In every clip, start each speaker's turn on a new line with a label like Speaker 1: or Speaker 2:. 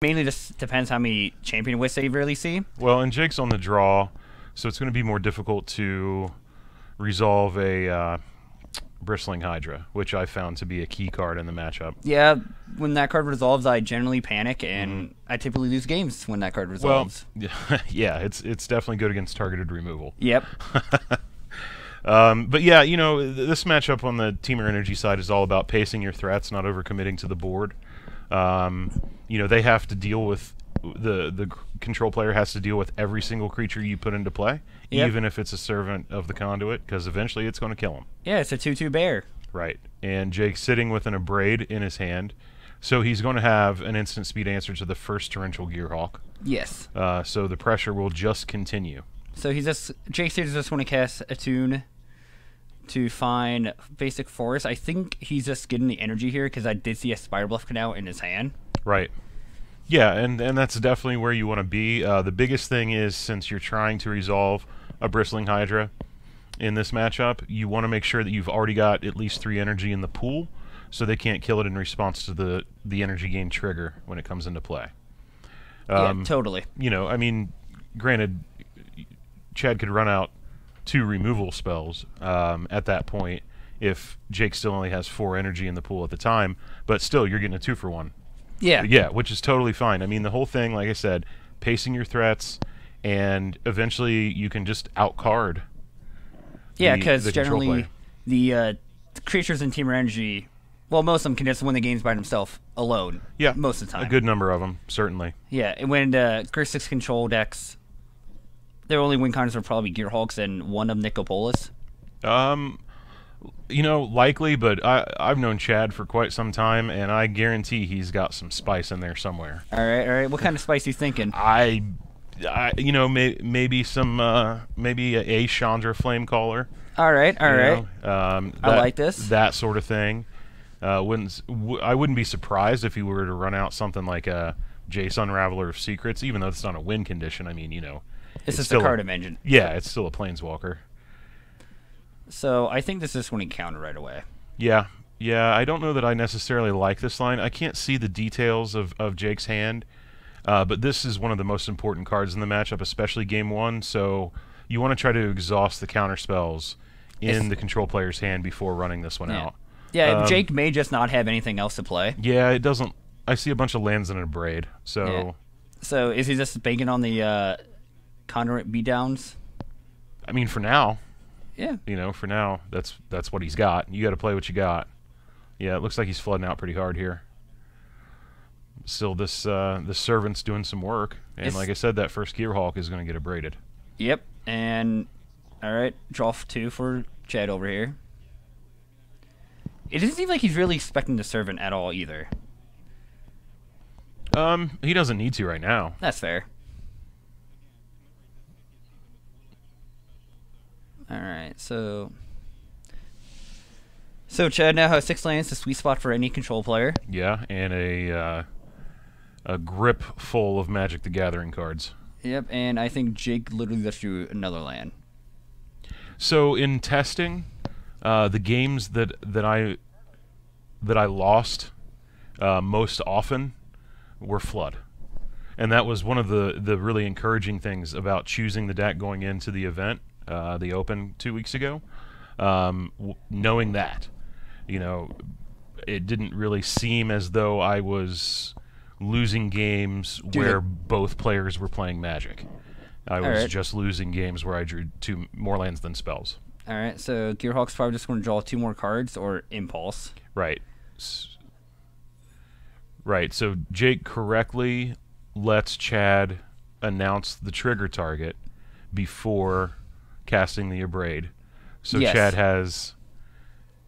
Speaker 1: Mainly just depends how many champion wits they really see.
Speaker 2: Well, and Jake's on the draw, so it's going to be more difficult to resolve a Bristling Hydra, which I found to be a key card in the matchup.
Speaker 1: Yeah, when that card resolves, I generally panic, and I typically lose games when that card resolves.
Speaker 2: Well, yeah, it's definitely good against targeted removal.
Speaker 1: Yep.
Speaker 2: But yeah, you know, this matchup on the Temur Energy side is all about pacing your threats, not overcommitting to the board. You know, they have to deal with the control player has to deal with every single creature you put into play, even if it's a servant of the conduit, because eventually it's going to kill him.
Speaker 1: Yeah, it's a 2/2 bear.
Speaker 2: Right, and Jake's sitting with an Abrade in his hand, so he's going to have an instant speed answer to the first Torrential Gearhawk.
Speaker 1: Yes.
Speaker 2: So the pressure will just continue.
Speaker 1: So Jake's here just want to cast Attune to find basic force. I think he's just getting the energy here because I did see a Spider Bluff come out in his hand.
Speaker 2: Right. Yeah, and that's definitely where you want to be. The biggest thing is, since you're trying to resolve a Bristling Hydra in this matchup, you want to make sure that you've already got at least 3 energy in the pool, so they can't kill it in response to the energy gain trigger when it comes into play.
Speaker 1: Yeah, totally.
Speaker 2: You know, I mean, granted, Chad could run out 2 removal spells at that point if Jake still only has 4 energy in the pool at the time, but still, you're getting a 2-for-1.
Speaker 1: Yeah.
Speaker 2: Yeah, which is totally fine. I mean, the whole thing, like I said, pacing your threats, and eventually you can just outcard.
Speaker 1: Yeah, because generally the creatures in Temur Energy, well, most of them can just win the games by themselves alone.
Speaker 2: Yeah,
Speaker 1: most of the time.
Speaker 2: A good number of them, certainly.
Speaker 1: Yeah, and when Grixis control decks, their only win counters are probably Gearhawks and one of Nicopolis.
Speaker 2: You know, likely, but I've known Chad for quite some time, and I guarantee he's got some spice in there somewhere.
Speaker 1: All right. What kind of spice are you thinking?
Speaker 2: You know, maybe some, maybe a Chandra Flamecaller.
Speaker 1: All right.
Speaker 2: I
Speaker 1: like this.
Speaker 2: That sort of thing. I wouldn't be surprised if he were to run out something like a Jace Unraveler of Secrets, even though it's not a win condition. I mean, you know,
Speaker 1: it's just a card engine.
Speaker 2: Yeah, it's still a Planeswalker.
Speaker 1: So I think this is when he counter right away.
Speaker 2: Yeah, I don't know that I necessarily like this line. I can't see the details of Jake's hand, but this is one of the most important cards in the matchup, especially Game 1, so you want to try to exhaust the counter spells in the control player's hand before running this one out.
Speaker 1: Yeah, Jake may just not have anything else to play.
Speaker 2: Yeah, it doesn't... I see a bunch of lands and a Braid, so...
Speaker 1: Yeah. So is he just banking on the Conduit beatdowns?
Speaker 2: I mean, for now...
Speaker 1: Yeah.
Speaker 2: You know, for now, that's what he's got. You got to play what you got. Yeah, it looks like he's flooding out pretty hard here. Still, this servant's doing some work, and like I said, that first Gearhawk is going to get abraded.
Speaker 1: Yep, and all right, draw 2 for Chad over here. It doesn't seem like he's really expecting the servant at all either.
Speaker 2: He doesn't need to right now.
Speaker 1: That's fair. Alright, so Chad now has 6 lands, the sweet spot for any control player.
Speaker 2: Yeah, and a grip full of Magic the Gathering cards.
Speaker 1: Yep, and I think Jake literally just drew another land.
Speaker 2: So in testing, the games that I lost most often were Flood. And that was one of the really encouraging things about choosing the deck going into the event. The Open 2 weeks ago, knowing that, you know, it didn't really seem as though I was losing games where both players were playing Magic. I was just losing games where I drew 2 more lands than spells.
Speaker 1: All right, so Gearhawk's probably just going to draw 2 more cards or Impulse.
Speaker 2: Right. Right, so Jake correctly lets Chad announce the trigger target before casting the Abrade, so Chad has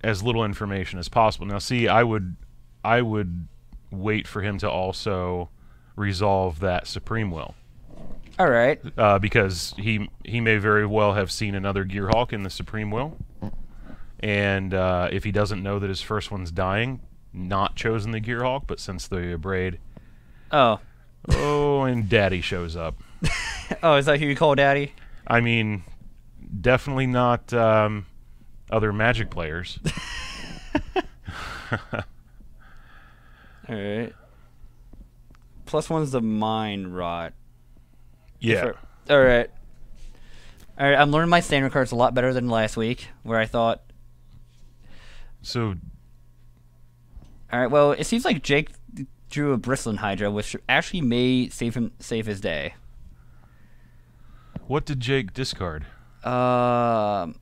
Speaker 2: as little information as possible. Now, see, I would wait for him to also resolve that Supreme Will.
Speaker 1: All right.
Speaker 2: Because he may very well have seen another Gearhawk in the Supreme Will, and if he doesn't know that his first one's dying, not chosen the Gearhawk, but since the Abrade.
Speaker 1: Oh,
Speaker 2: and Daddy shows up.
Speaker 1: Oh, is that who you call Daddy?
Speaker 2: I mean, definitely not other Magic players.
Speaker 1: All right. +1's the Mind Rot.
Speaker 2: Yeah.
Speaker 1: All right. All right. I'm learning my standard cards a lot better than last week, where I thought.
Speaker 2: So.
Speaker 1: All right. Well, it seems like Jake drew a Bristling Hydra, which actually may save his day.
Speaker 2: What did Jake discard?
Speaker 1: I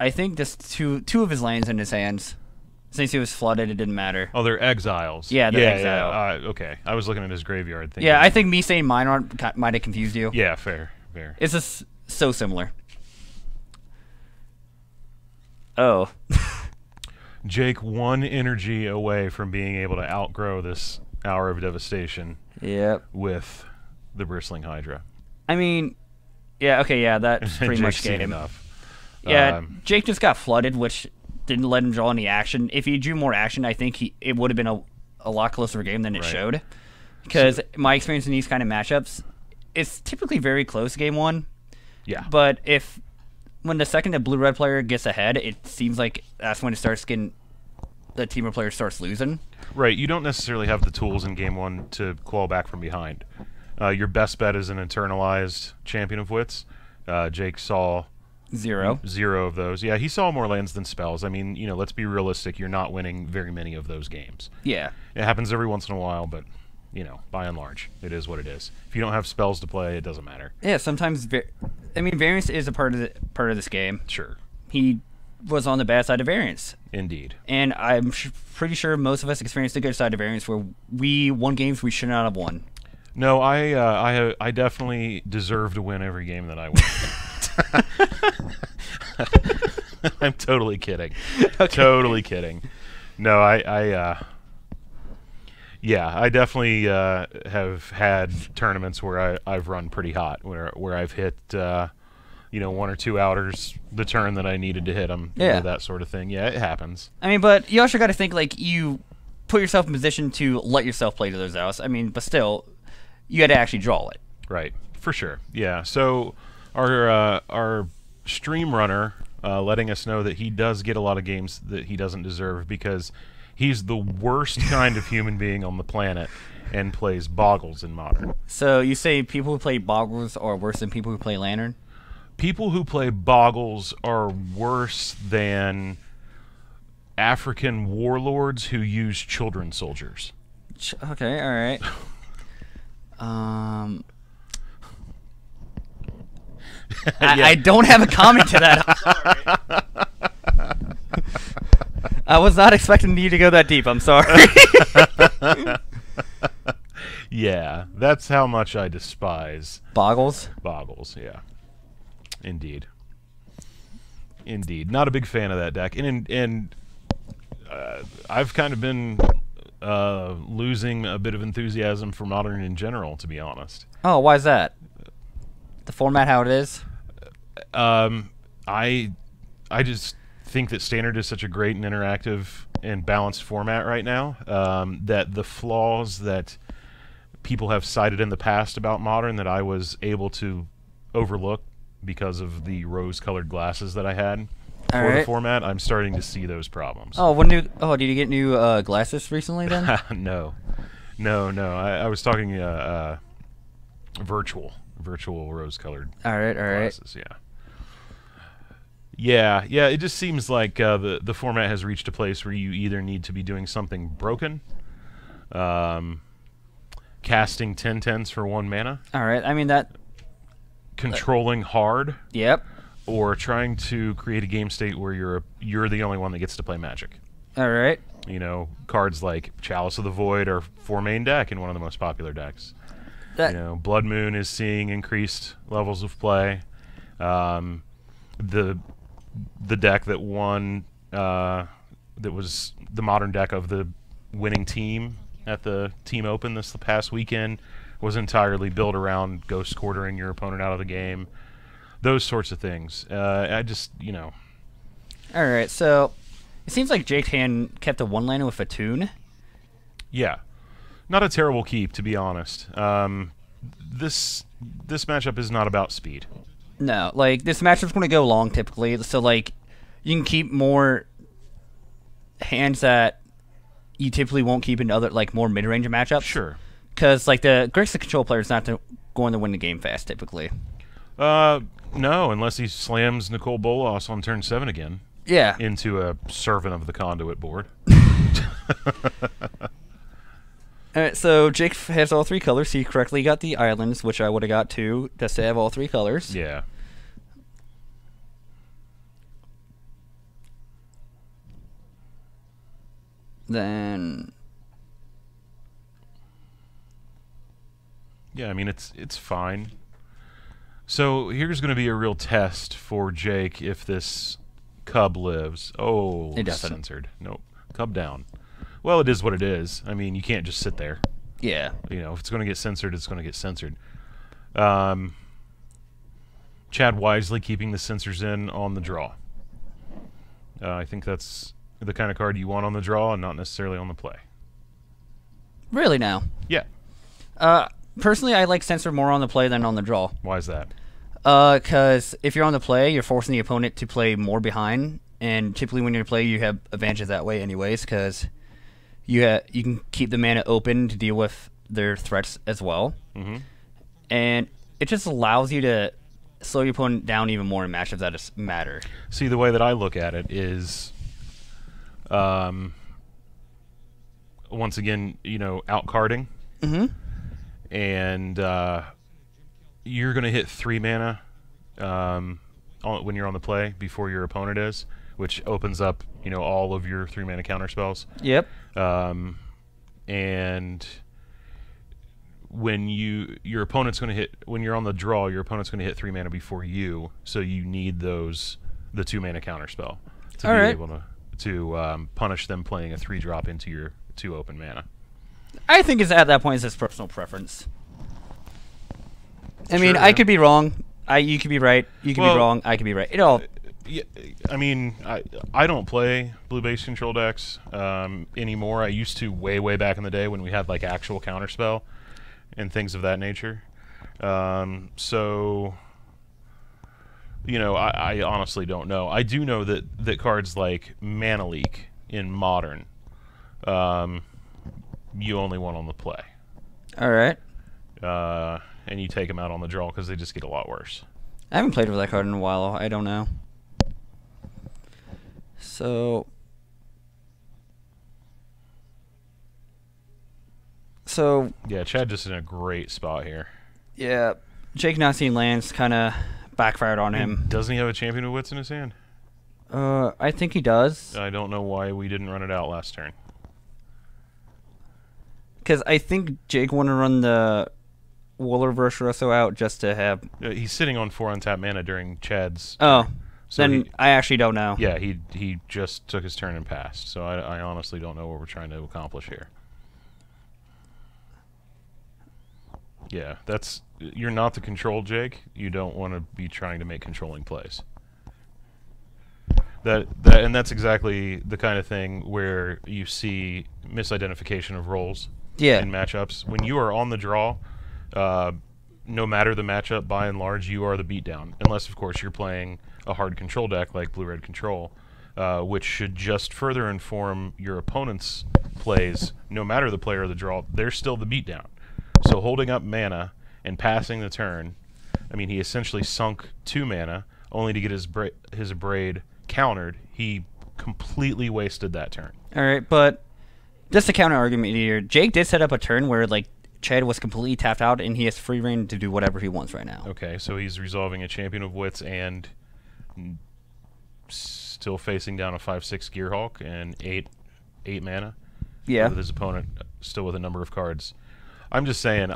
Speaker 1: think just two of his lands in his hands. Since he was flooded, it didn't matter.
Speaker 2: Oh, they're exiles.
Speaker 1: Yeah, they're exile.
Speaker 2: Yeah. Okay, I was looking at his graveyard.
Speaker 1: Yeah, I think me saying Mind Rot might have confused you.
Speaker 2: Yeah, fair.
Speaker 1: It's just so similar. Oh.
Speaker 2: Jake, 1 energy away from being able to outgrow this Hour of Devastation.
Speaker 1: Yep.
Speaker 2: With the Bristling Hydra.
Speaker 1: I mean, yeah, okay, yeah, that's pretty much
Speaker 2: game.
Speaker 1: enough. Yeah, Jake just got flooded, which didn't let him draw any action. If he drew more action, I think it would have been a lot closer game than it showed. Because my experience in these kind of matchups, it's typically very close game 1.
Speaker 2: Yeah.
Speaker 1: But when the second the blue-red player gets ahead, it seems like that's when it starts getting the Temur player starts losing.
Speaker 2: Right. You don't necessarily have the tools in game 1 to claw back from behind. Your best bet is an internalized Champion of Wits. Jake saw
Speaker 1: 0
Speaker 2: of those. Yeah, he saw more lands than spells. I mean, let's be realistic. You're not winning very many of those games.
Speaker 1: Yeah.
Speaker 2: It happens every once in a while, but, by and large, it is what it is. If you don't have spells to play, it doesn't matter.
Speaker 1: Yeah, sometimes... variance is a part of this game.
Speaker 2: Sure.
Speaker 1: He was on the bad side of variance.
Speaker 2: Indeed.
Speaker 1: And I'm pretty sure most of us experienced the good side of variance where we won games we should not have won.
Speaker 2: No, I definitely deserve to win every game that I win. I'm totally kidding. Okay. Totally kidding. No, I definitely have had tournaments where I've run pretty hot, where I've hit 1 or 2 outers the turn that I needed to hit them.
Speaker 1: Yeah,
Speaker 2: that sort of thing. Yeah, it happens.
Speaker 1: I mean, but you also got to think like you put yourself in position to let yourself play to those outs. I mean, but still, you had to actually draw it.
Speaker 2: Right, for sure. Yeah. So our stream runner letting us know that he does get a lot of games that he doesn't deserve because he's the worst kind of human being on the planet and plays Boggles in Modern.
Speaker 1: So you say people who play Boggles are worse than people who play Lantern?
Speaker 2: People who play Boggles are worse than African warlords who use children soldiers.
Speaker 1: Okay, all right. I don't have a comment to that. I'm sorry. I was not expecting you to go that deep. I'm sorry.
Speaker 2: Yeah, that's how much I despise
Speaker 1: Boggles.
Speaker 2: Boggles, yeah. Indeed. Not a big fan of that deck, and I've kind of been losing a bit of enthusiasm for Modern in general, to be honest.
Speaker 1: Oh, why is that? The format how it is?
Speaker 2: I just think that Standard is such a great and interactive and balanced format right now that the flaws that people have cited in the past about Modern that I was able to overlook because of the rose-colored glasses that I had for the format, I'm starting to see those problems.
Speaker 1: Oh, did you get new glasses recently then?
Speaker 2: No. I was talking virtual rose-colored glasses. Yeah. It just seems like the format has reached a place where you either need to be doing something broken, casting 10/10s for 1 mana.
Speaker 1: All right, I mean that.
Speaker 2: Controlling hard.
Speaker 1: Yep.
Speaker 2: Or trying to create a game state where you're the only one that gets to play Magic.
Speaker 1: All right.
Speaker 2: Cards like Chalice of the Void are for main deck in one of the most popular decks. Blood Moon is seeing increased levels of play. The deck that won, that was the Modern deck of the winning team at the Team Open this past weekend, was entirely built around Ghost Quartering your opponent out of the game. Those sorts of things. I just,
Speaker 1: All right, so it seems like Jake hand kept a 1-laner with a tune.
Speaker 2: Yeah. Not a terrible keep, to be honest. This matchup is not about speed.
Speaker 1: No, this matchup's going to go long typically, so you can keep more hands that you typically won't keep in other like more mid-range matchups.
Speaker 2: Sure.
Speaker 1: Because like the Grixis control player is not going to win the game fast typically.
Speaker 2: No, unless he slams Nicole Bolas on turn 7 again.
Speaker 1: Yeah.
Speaker 2: Into a servant of the conduit board.
Speaker 1: Alright, so Jake has all 3 colors. He correctly got the islands, which I would have got too, just to have all 3 colors.
Speaker 2: Yeah.
Speaker 1: Then...
Speaker 2: Yeah, I mean, it's fine. So here's going to be a real test for Jake if this cub lives. Oh,
Speaker 1: it doesn't.
Speaker 2: Censored. Nope. Cub down. Well, it is what it is. I mean, you can't just sit there.
Speaker 1: Yeah.
Speaker 2: You know, if it's going to get censored, it's going to get censored. Chad wisely keeping the censors in on the draw. I think that's the kind of card you want on the draw and not necessarily on the play.
Speaker 1: Really now?
Speaker 2: Yeah.
Speaker 1: Personally, I like censor more on the play than on the draw.
Speaker 2: Why is that?
Speaker 1: Because if you're on the play, you're forcing the opponent to play more behind, and typically when you're play, you have advantages that way anyways, because you can keep the mana open to deal with their threats as well.
Speaker 2: Mm-hmm.
Speaker 1: And it just allows you to slow your opponent down even more in matchups that just matter.
Speaker 2: See, the way that I look at it is, once again, you know, outcarding.
Speaker 1: Mm-hmm.
Speaker 2: And you're going to hit 3 mana when you're on the play before your opponent is, which opens up, you know, all of your 3 mana counter spells.
Speaker 1: Yep.
Speaker 2: And when your opponent's going to hit, when you're on the draw, your opponent's going to hit 3 mana before you, so you need the 2 mana counter spell to be able to punish them playing a 3-drop into your 2 open mana.
Speaker 1: I think it's at that point it's his personal preference. I mean,
Speaker 2: Sure,
Speaker 1: I could be wrong. You could be right. You could be wrong. I could be right. It all.
Speaker 2: Yeah, I mean, I don't play blue-based control decks anymore. I used to way back in the day when we had like actual counterspell and things of that nature. So, you know, I honestly don't know. I do know that cards like Mana Leak in Modern, you only want on the play.
Speaker 1: All right.
Speaker 2: And you take them out on the draw because they just get a lot worse.
Speaker 1: I haven't played with that card in a while. I don't know. So
Speaker 2: yeah, Chad just in a great spot here.
Speaker 1: Yeah, Jake not seeing lands kind of backfired on him.
Speaker 2: Doesn't he have a Champion of Wits in his hand?
Speaker 1: I think he does.
Speaker 2: I don't know why we didn't run it out last turn.
Speaker 1: Because I think Jake wanted to run the Wooler versus Russo out just to have...
Speaker 2: he's sitting on 4 untapped mana during Chad's...
Speaker 1: Oh,
Speaker 2: so
Speaker 1: then I actually don't know.
Speaker 2: Yeah, he just took his turn and passed, so I honestly don't know what we're trying to accomplish here. Yeah, you're not the control, Jake. You don't want to be trying to make controlling plays. And that's exactly the kind of thing where you see misidentification of roles in matchups. When you are on the draw, no matter the matchup, by and large, you are the beatdown. Unless, of course, you're playing a hard control deck like Blue-Red Control, which should just further inform your opponent's plays. No matter the player of the draw, they're still the beatdown. So holding up mana and passing the turn, I mean, he essentially sunk 2 mana only to get his Abrade countered. He completely wasted that turn.
Speaker 1: All right, but just a counter argument here. Jake did set up a turn where like Chad was completely tapped out, and he has free reign to do whatever he wants right now.
Speaker 2: Okay, so he's resolving a Champion of Wits and still facing down a 5/6 Gearhulk and 8 mana.
Speaker 1: Yeah.
Speaker 2: With his opponent still with a number of cards. I'm just saying,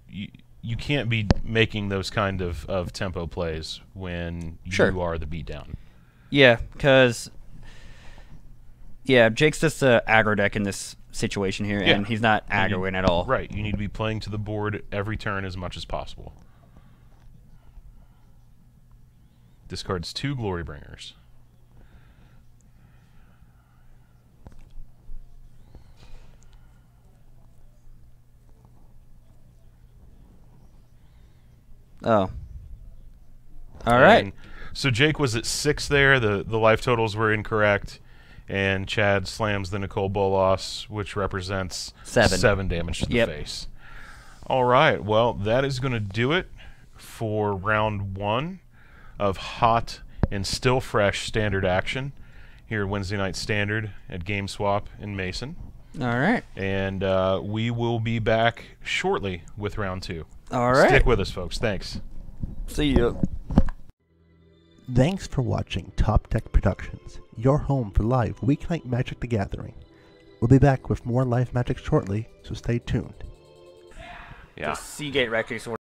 Speaker 2: you can't be making those kind of tempo plays when you are the beatdown.
Speaker 1: Yeah, because Jake's just a aggro deck in this situation here, and he's not aggroing at all.
Speaker 2: Right, you need to be playing to the board every turn as much as possible. Discards 2 Glory Bringers.
Speaker 1: Oh. All right.
Speaker 2: So Jake was at 6 there. The life totals were incorrect. and Chad slams the Nicole Bolas, which represents 7 damage to the face. All right, well, that is going to do it for round 1 of hot and still fresh standard action here at Wednesday Night Standard at GameSwap in Mason.
Speaker 1: All right.
Speaker 2: And we will be back shortly with round 2.
Speaker 1: All right.
Speaker 2: Stick with us, folks. Thanks.
Speaker 1: See you.
Speaker 3: Thanks for watching Top Deck Productions, your home for live weeknight Magic the Gathering. We'll be back with more live Magic shortly, so stay tuned.
Speaker 2: Yeah.
Speaker 1: Seagate Records